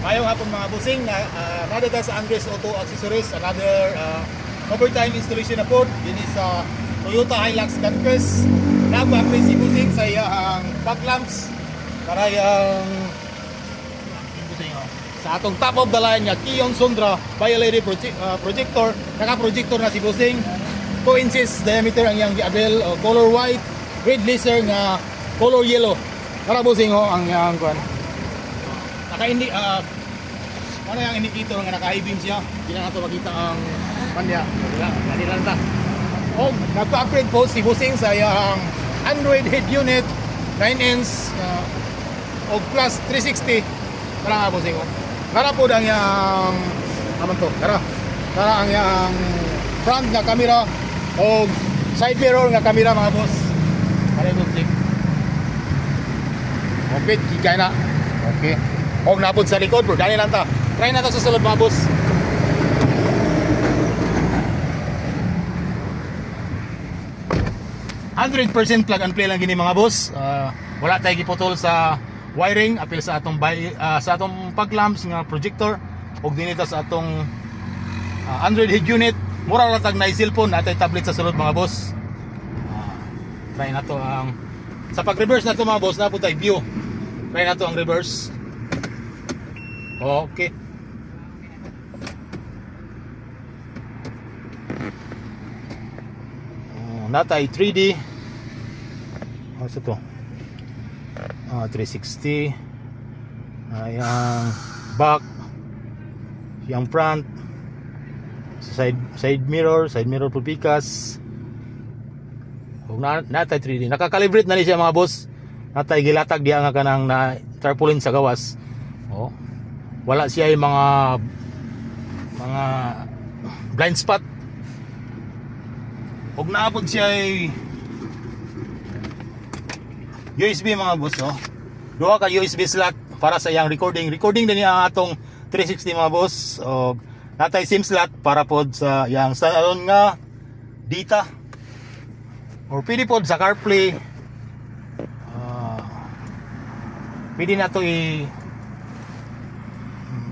Mayong hapon mga busing na nadata sa Andres Auto Accessories, another overtime installation na po din sa Toyota Hilux Conquest. Nagpa-upgrade si busing sa iyang fog lamps para yung sa atong top of the line nga Kion Sondra bi-LED projector. Naka-projector na si busing, 2 inches diameter ang iyang giabel, color white with laser nga color yellow. Para busing ang iyang kuan. Naka-indi ano yung indicator nga naka-high beam siya. Hindi na nato makita ang kanya. Dali lang ta. O nagpa-upgrade po si busing sa iyang Android head unit 9-inch o plus 360. Para nga busing o. Para po ang iyang naman to. Para ang iyang front nga camera o side mirror nga camera mga boss. Para yung click. Okay, kikay na. Okay. O napod sa likod bro, dali lang ta. Try na to sa sulod mga boss. %100% plug and play lang gini mga boss. Wala tayo giputol sa wiring apil sa atong fog lamps nga projector og dinita sa atong Android head unit. Mura ra tag na cellphone natay tablet sa sulod mga boss. Try na to ang sa pag-reverse na to mga boss, na po tayo view. Try na to ang reverse. Okay. Natay 3D. Ano sa to? 360. Yang back, yang front, side mirror pulpikas. Natay 3D. Nakakalibrate na ni siya mga boss. Natay gilatag diya nga kanang na tarpaulin sa gawas. Oh. Wala siya yung mga blind spot. Huwag naabot siya ay USB mga boss, oh. Duha ka USB slot para sa iyang recording din ang atong 360 mga boss. O natay SIM slot para pod sa iyang standalone nga data or pwede pod sa CarPlay. Pwede na to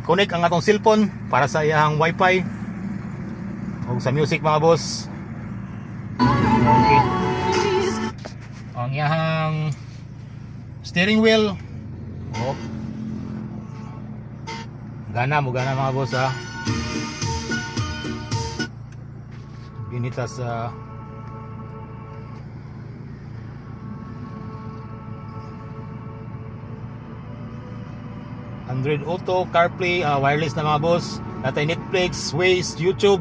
connect ang atong cellphone para sa iyang wifi o sa music mga boss. Okay. Ang iyang steering wheel, oh, gana mga boss ha. Ginita sa Android Auto, CarPlay, wireless na mga boss. Natay Netflix, Waze, YouTube.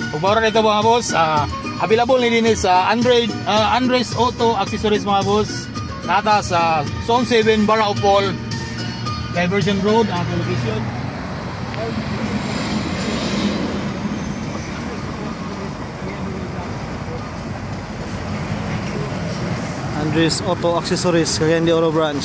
Kung bawara nito mga boss, available din sa Android Auto Accessories mga boss. Nata sa Zone 7, Baraupol, Diversion Road ang location. Andres Auto Accessories, Cagayan de Oro Branch.